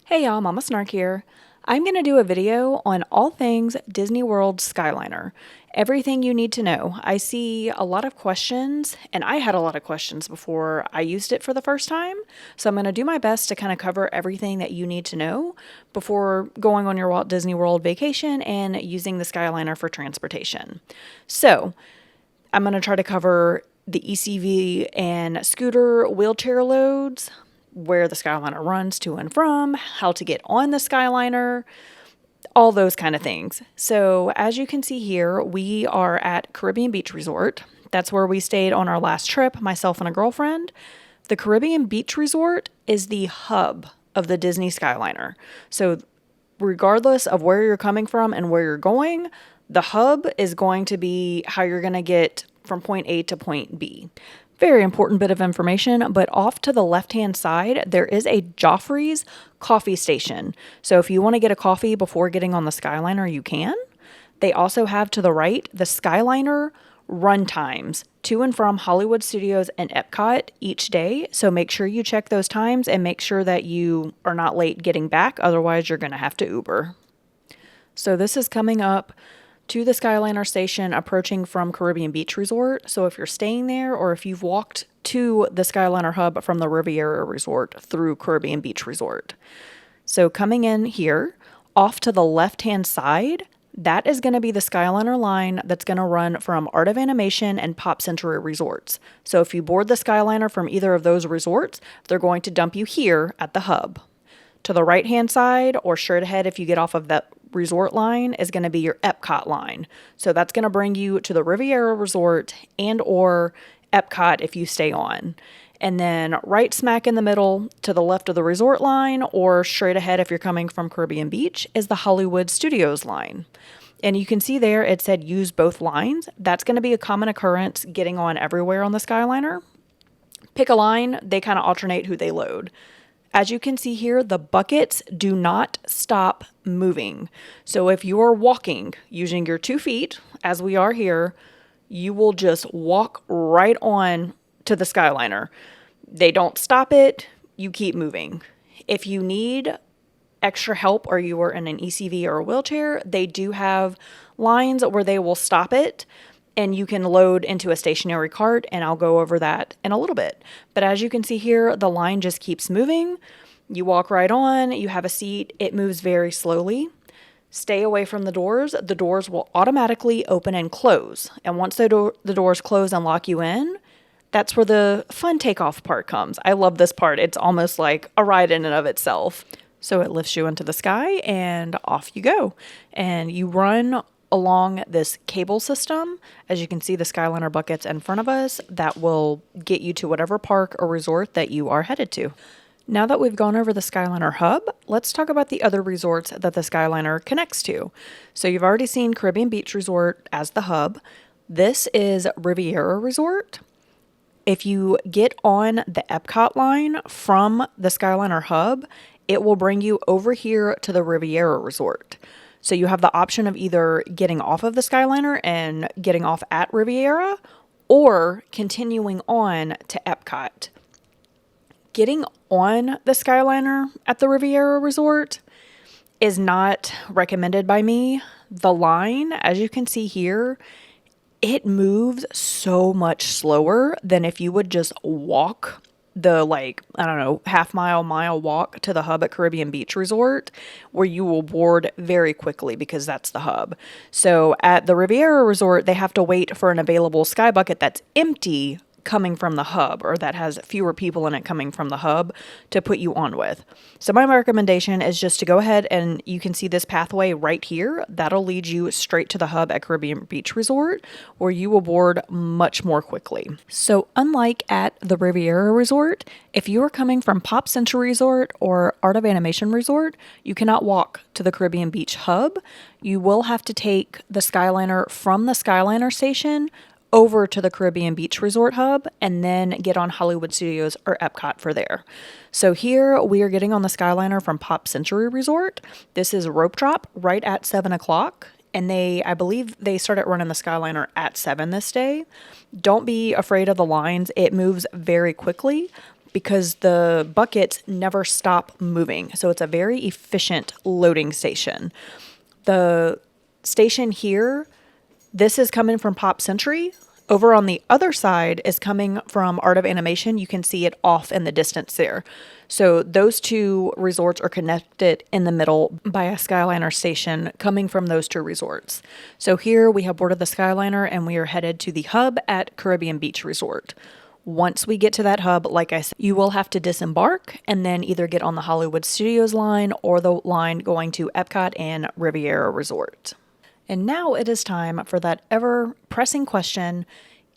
Hey y'all, Mama Snark here. I'm going to do a video on all things Disney World Skyliner. Everything you need to know. I see a lot of questions, and I had a lot of questions before I used it for the first time. So I'm going to do my best to kind of cover everything that you need to know before going on your Walt Disney World vacation and using the Skyliner for transportation. So I'm going to try to cover the ECV and scooter wheelchair loads, where the Skyliner runs to and from, how to get on the Skyliner, all those kind of things. So, as you can see here, we are at Caribbean Beach Resort. That's where we stayed on our last trip, myself and a girlfriend. The Caribbean Beach Resort is the hub of the Disney Skyliner. So, regardless of where you're coming from and where you're going, the hub is going to be how you're going to get from point A to point B. Very important bit of information, but off to the left-hand side, there is a Joffrey's coffee station. So if you want to get a coffee before getting on the Skyliner, you can. They also have to the right the Skyliner run times to and from Hollywood Studios and Epcot each day. So make sure you check those times and make sure that you are not late getting back. Otherwise, you're going to have to Uber. So this is coming up to the Skyliner station approaching from Caribbean Beach Resort. So if you're staying there or if you've walked to the Skyliner hub from the Riviera Resort through Caribbean Beach Resort. So coming in here, off to the left-hand side, that is going to be the Skyliner line that's going to run from Art of Animation and Pop Century Resorts. So if you board the Skyliner from either of those resorts, they're going to dump you here at the hub. To the right-hand side, or straight ahead if you get off of that resort line, is going to be your Epcot line. So that's going to bring you to the Riviera Resort and or Epcot if you stay on. And then right smack in the middle to the left of the resort line, or straight ahead if you're coming from Caribbean Beach, is the Hollywood Studios line. And you can see there it said use both lines. That's going to be a common occurrence getting on everywhere on the Skyliner. Pick a line, they kind of alternate who they load. As you can see here, the buckets do not stop moving. So if you are walking using your 2 feet, as we are here, you will just walk right on to the Skyliner. They don't stop it. You keep moving. If you need extra help or you are in an ECV or a wheelchair, they do have lines where they will stop it and you can load into a stationary cart, and I'll go over that in a little bit. But as you can see here, the line just keeps moving. You walk right on, you have a seat, it moves very slowly. Stay away from the doors. The doors will automatically open and close. And once the doors close and lock you in, that's where the fun takeoff part comes. I love this part. It's almost like a ride in and of itself. So it lifts you into the sky and off you go. And you run along this cable system. As you can see, the Skyliner buckets in front of us that will get you to whatever park or resort that you are headed to. Now that we've gone over the Skyliner hub, let's talk about the other resorts that the Skyliner connects to. So you've already seen Caribbean Beach Resort as the hub. This is Riviera Resort. If you get on the Epcot line from the Skyliner hub, it will bring you over here to the Riviera Resort. So you have the option of either getting off of the Skyliner and getting off at Riviera or continuing on to Epcot. Getting on the Skyliner at the Riviera Resort is not recommended by me. The line, as you can see here, it moves so much slower than if you would just walk the half mile walk to the hub at Caribbean Beach Resort, where you will board very quickly because that's the hub. So at the Riviera Resort, they have to wait for an available sky bucket that's empty coming from the hub, or that has fewer people in it coming from the hub, to put you on with. So my recommendation is just to go ahead, and you can see this pathway right here. That'll lead you straight to the hub at Caribbean Beach Resort, where you will board much more quickly. So unlike at the Riviera Resort, if you are coming from Pop Century Resort or Art of Animation Resort, you cannot walk to the Caribbean Beach hub. You will have to take the Skyliner from the Skyliner station over to the Caribbean Beach Resort hub and then get on Hollywood Studios or Epcot for there. So here we are getting on the Skyliner from Pop Century Resort. This is rope drop right at 7 o'clock. And I believe they started running the Skyliner at 7 this day. Don't be afraid of the lines. It moves very quickly. because the buckets never stop moving. So it's a very efficient loading station. The station here, this is coming from Pop Century. Over on the other side is coming from Art of Animation. You can see it off in the distance there. So those two resorts are connected in the middle by a Skyliner station coming from those two resorts. So here we have boarded the Skyliner and we are headed to the hub at Caribbean Beach Resort. Once we get to that hub, like I said, you will have to disembark and then either get on the Hollywood Studios line or the line going to Epcot and Riviera Resort. And now it is time for that ever-pressing question,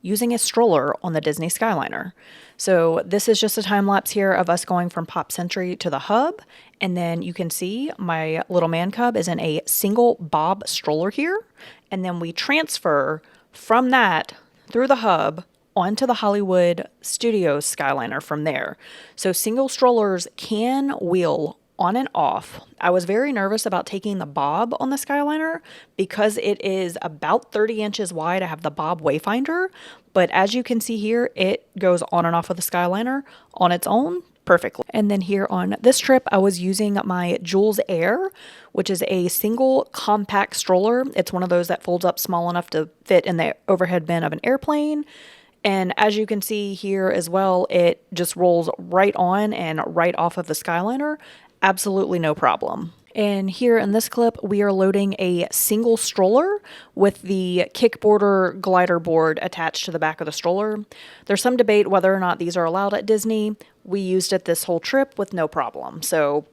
using a stroller on the Disney Skyliner. So this is just a time lapse here of us going from Pop Century to the hub. And then you can see my little man cub is in a single bob stroller here. And then we transfer from that through the hub onto the Hollywood Studios Skyliner from there. So single strollers can wheel on and off. I was very nervous about taking the bob on the Skyliner because it is about 30 inches wide. I have the bob wayfinder, but as you can see here, it goes on and off of the Skyliner on its own perfectly. And then here on this trip, I was using my Jules Air, which is a single compact stroller. It's one of those that folds up small enough to fit in the overhead bin of an airplane. And as you can see here as well, it just rolls right on and right off of the Skyliner. Absolutely no problem. And here in this clip, we are loading a single stroller with the kickboarder glider board attached to the back of the stroller. There's some debate whether or not these are allowed at Disney. We used it this whole trip with no problem. So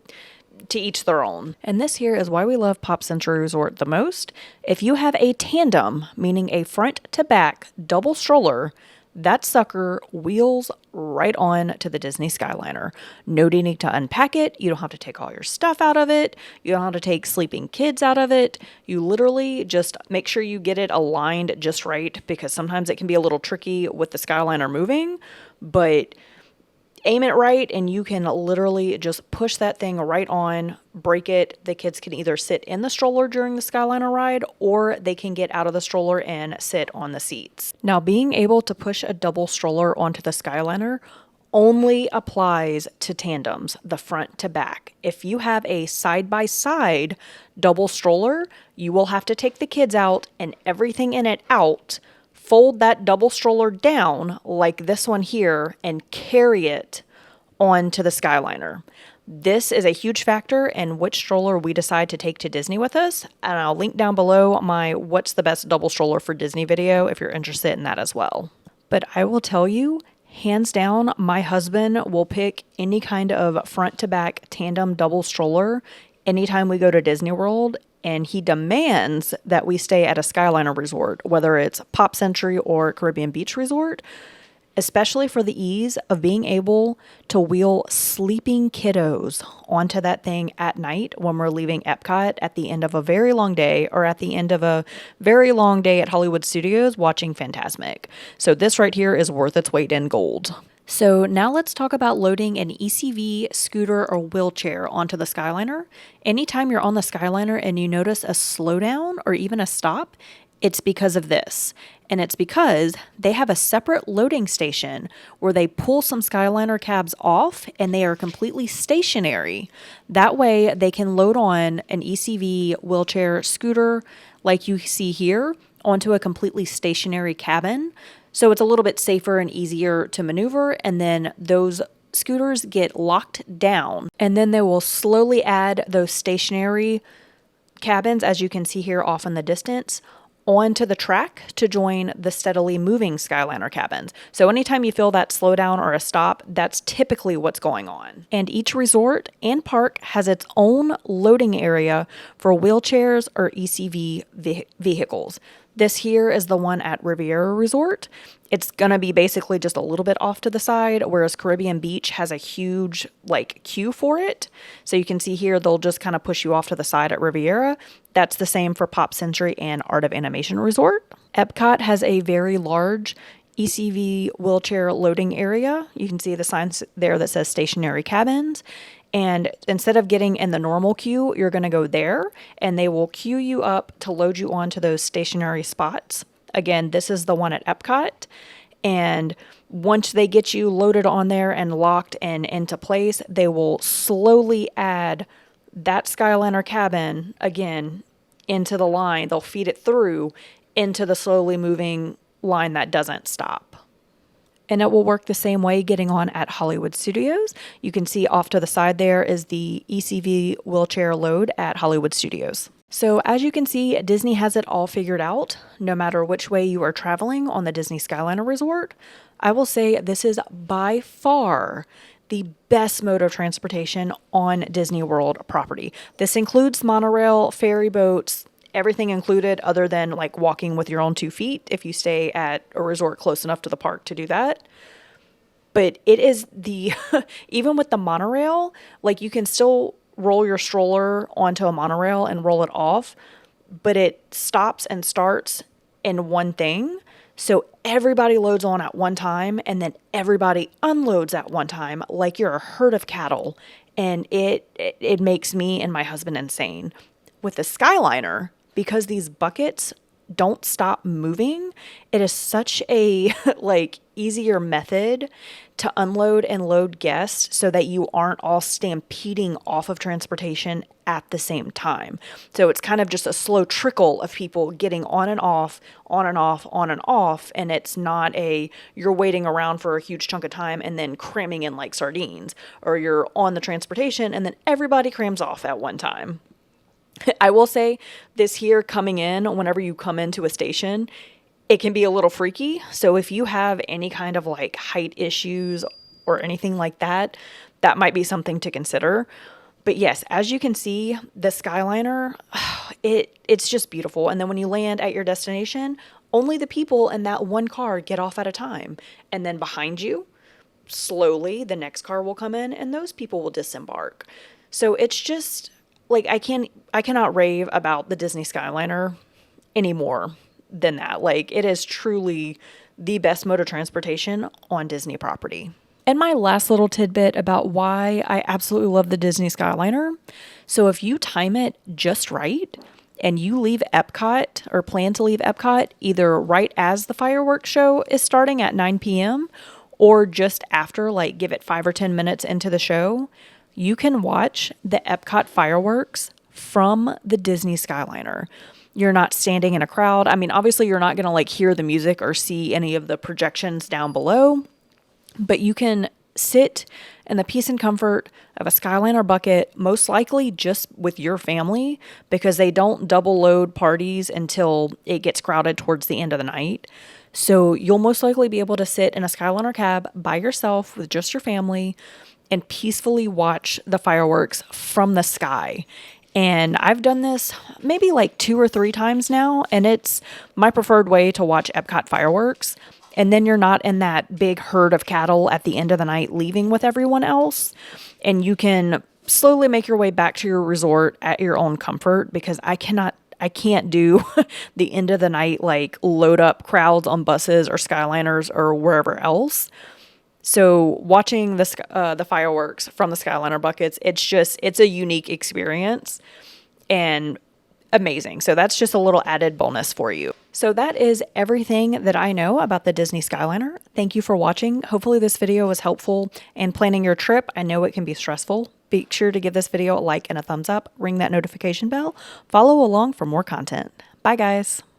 to each their own. And this here is why we love Pop Century Resort the most. If you have a tandem, meaning a front to back double stroller, that sucker wheels right on to the Disney Skyliner. No need to unpack it. You don't have to take all your stuff out of it. You don't have to take sleeping kids out of it. You literally just make sure you get it aligned just right, because sometimes it can be a little tricky with the Skyliner moving, but aim it right and you can literally just push that thing right on, break it. The kids can either sit in the stroller during the Skyliner ride or they can get out of the stroller and sit on the seats. Now, being able to push a double stroller onto the Skyliner only applies to tandems, the front to back. If you have a side-by-side double stroller, you will have to take the kids out and everything in it out, fold that double stroller down like this one here and carry it onto the Skyliner. This is a huge factor in which stroller we decide to take to Disney with us, and I'll link down below my what's the best double stroller for Disney video if you're interested in that as well. But I will tell you, hands down, my husband will pick any kind of front to back tandem double stroller anytime we go to Disney World, and he demands that we stay at a Skyliner resort, whether it's Pop Century or Caribbean Beach Resort, especially for the ease of being able to wheel sleeping kiddos onto that thing at night when we're leaving Epcot at the end of a very long day, or at the end of a very long day at Hollywood Studios watching Fantasmic. So this right here is worth its weight in gold. So now let's talk about loading an ECV, scooter, or wheelchair onto the Skyliner. Anytime you're on the Skyliner and you notice a slowdown or even a stop, it's because of this. And it's because they have a separate loading station where they pull some Skyliner cabs off and they are completely stationary. That way they can load on an ECV, wheelchair, scooter, like you see here, onto a completely stationary cabin. So it's a little bit safer and easier to maneuver, and then those scooters get locked down, and then they will slowly add those stationary cabins, as you can see here off in the distance, onto the track to join the steadily moving Skyliner cabins. So anytime you feel that slowdown or a stop, that's typically what's going on. And each resort and park has its own loading area for wheelchairs or ECV vehicles. This here is the one at Riviera Resort. It's going to be basically just a little bit off to the side, whereas Caribbean Beach has a huge queue for it. So you can see here, they'll just kind of push you off to the side at Riviera. That's the same for Pop Century and Art of Animation Resort. Epcot has a very large ECV wheelchair loading area. You can see the signs there that says stationary cabins. And instead of getting in the normal queue, you're going to go there and they will queue you up to load you onto those stationary spots. Again, this is the one at Epcot. And once they get you loaded on there and locked and into place, they will slowly add that Skyliner cabin again into the line. They'll feed it through into the slowly moving line that doesn't stop. And it will work the same way getting on at Hollywood Studios. You can see off to the side there is the ECV wheelchair load at Hollywood Studios. So as you can see, Disney has it all figured out, no matter which way you are traveling on the Disney Skyliner Resort. I will say this is by far the best mode of transportation on Disney World property. This includes monorail, ferry boats, everything included other than like walking with your own 2 feet if you stay at a resort close enough to the park to do that. But it is the, even with the monorail, like you can still roll your stroller onto a monorail and roll it off, but it stops and starts in one thing. So everybody loads on at one time and then everybody unloads at one time like you're a herd of cattle. And it makes me and my husband insane. With the Skyliner, because these buckets don't stop moving, it is such a like easier method to unload and load guests so that you aren't all stampeding off of transportation at the same time. So it's kind of just a slow trickle of people getting on and off, on and off, on and off. And it's not you're waiting around for a huge chunk of time and then cramming in like sardines, or you're on the transportation and then everybody crams off at one time. I will say this here coming in, whenever you come into a station, it can be a little freaky. So if you have any kind of like height issues or anything like that, that might be something to consider. But yes, as you can see, the Skyliner, it's just beautiful. And then when you land at your destination, only the people in that one car get off at a time. And then behind you, slowly, the next car will come in and those people will disembark. So it's just like, I cannot rave about the Disney Skyliner anymore than that. Like, it is truly the best mode of transportation on Disney property. And my last little tidbit about why I absolutely love the Disney Skyliner. So if you time it just right and you leave Epcot or plan to leave Epcot either right as the fireworks show is starting at 9 p.m. or just after, like give it 5 or 10 minutes into the show, you can watch the Epcot fireworks from the Disney Skyliner. You're not standing in a crowd. I mean, obviously you're not going to like hear the music or see any of the projections down below, but you can sit in the peace and comfort of a Skyliner bucket, most likely just with your family, because they don't double load parties until it gets crowded towards the end of the night. So you'll most likely be able to sit in a Skyliner cab by yourself with just your family and peacefully watch the fireworks from the sky. And I've done this maybe like 2 or 3 times now, and it's my preferred way to watch Epcot fireworks. And then you're not in that big herd of cattle at the end of the night leaving with everyone else. And you can slowly make your way back to your resort at your own comfort, because I can't do the end of the night like load up crowds on buses or Skyliners or wherever else. So watching the fireworks from the Skyliner buckets, it's a unique experience and amazing. So that's just a little added bonus for you. So that is everything that I know about the Disney Skyliner. Thank you for watching. Hopefully this video was helpful in planning your trip. I know it can be stressful. Be sure to give this video a like and a thumbs up, ring that notification bell, follow along for more content. Bye guys.